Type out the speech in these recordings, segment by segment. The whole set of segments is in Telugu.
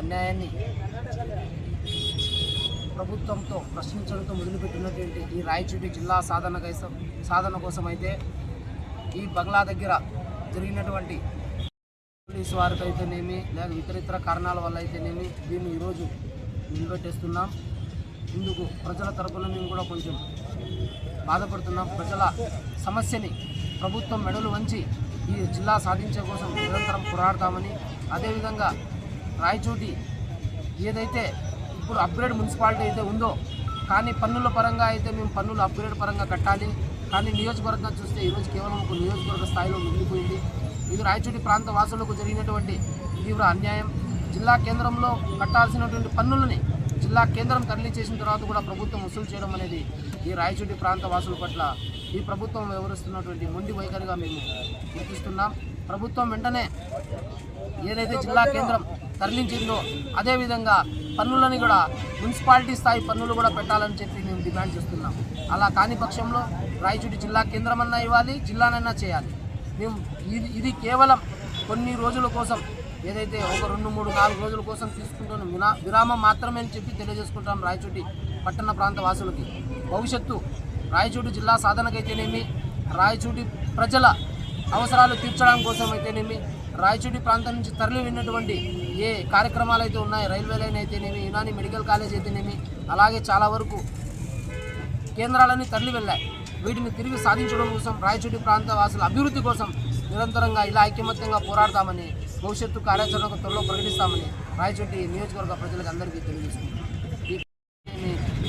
అన్యాయాన్ని ప్రభుత్వంతో ప్రశ్నించడంతో మొదలుపెట్టినటువంటి ఈ రాయచూటి జిల్లా సాధన కోసం అయితే ఈ బంగ్లా దగ్గర జరిగినటువంటి పోలీసు వారికి అయితేనేమి లేక ఇతర కారణాల వల్ల అయితేనేమి దీన్ని ఈరోజు నిలబెట్టేస్తున్నాం. ఇందుకు ప్రజల తరపున మేము కూడా కొంచెం బాధపడుతున్నాం. ప్రజల సమస్యని ప్రభుత్వం మెడలు వంచి ఈ జిల్లా సాధించే కోసం నిరంతరం పోరాడతామని, అదేవిధంగా రాయచోటి ఏదైతే ఇప్పుడు అప్గ్రేడ్ మున్సిపాలిటీ అయితే ఉందో కానీ పన్నుల పరంగా అయితే మేము పన్నులు అప్గ్రేడ్ పరంగా కట్టాలి. కానీ నియోజకవర్గం చూస్తే ఈరోజు కేవలం ఒక నియోజకవర్గ స్థాయిలో మిగిలిపోయింది. ఇది రాయచోటి ప్రాంత వాసులకు జరిగినటువంటి తీవ్ర అన్యాయం. జిల్లా కేంద్రంలో కట్టాల్సినటువంటి పన్నులని జిల్లా కేంద్రం తరలించేసిన తర్వాత కూడా ప్రభుత్వం వసూలు చేయడం అనేది ఈ రాయచోటి ప్రాంత వాసుల పట్ల ఈ ప్రభుత్వం వ్యవహరిస్తున్నటువంటి మొండి వైఖరిగా మేము గుర్తిస్తున్నాం. ప్రభుత్వం వెంటనే ఏదైతే జిల్లా కేంద్రం తరలించిందో అదేవిధంగా పన్నులని కూడా మున్సిపాలిటీ స్థాయి పన్నులు కూడా పెట్టాలని చెప్పి మేము డిమాండ్ చేస్తున్నాం. అలా కాని పక్షంలో రాయచోటి జిల్లా కేంద్రం అన్నా ఇవ్వాలి, జిల్లానన్నా చేయాలి. మేము ఇది కేవలం కొన్ని రోజుల కోసం ఏదైతే ఒక 2, 3, 4 రోజుల కోసం తీసుకుంటున్న విరామం మాత్రమే అని చెప్పి తెలియజేసుకుంటాం రాయచోటి పట్టణ ప్రాంత వాసులకి. భవిష్యత్తు రాయచోటి జిల్లా సాధనకైతేనేమి, రాయచోటి ప్రజల అవసరాలు తీర్చడం కోసం అయితేనేమి, రాయచోటి ప్రాంతం నుంచి తరలి విన్నటువంటి ఏ కార్యక్రమాలు అయితే ఉన్నాయో, రైల్వే లైన్ అయితేనేమి, యునాని మెడికల్ కాలేజ్ అయితేనేమి, అలాగే చాలా వరకు కేంద్రాలన్నీ తరలి వెళ్ళాయి. వీటిని తిరిగి సాధించడం కోసం రాయచోటి ప్రాంత వాసుల అభివృద్ధి కోసం నిరంతరంగా ఇలా ఐకమత్యంగా పోరాడతామని, భవిష్యత్తు కార్యాచరణకు త్వరలో ప్రకటిస్తామని రాయచోటి నియోజకవర్గ ప్రజలకు అందరికీ తెలియజేస్తున్నాం.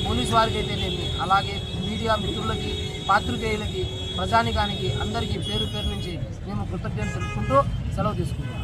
పోలీసు వారికి అయితేనేమి, అలాగే మీడియా మిత్రులకి, పాత్రికేయులకి, ప్రజానికానికి అందరికీ పేరు నుంచి మేము కృతజ్ఞతలు తెలుపుకుంటూ సెలవు తీసుకుంటాం.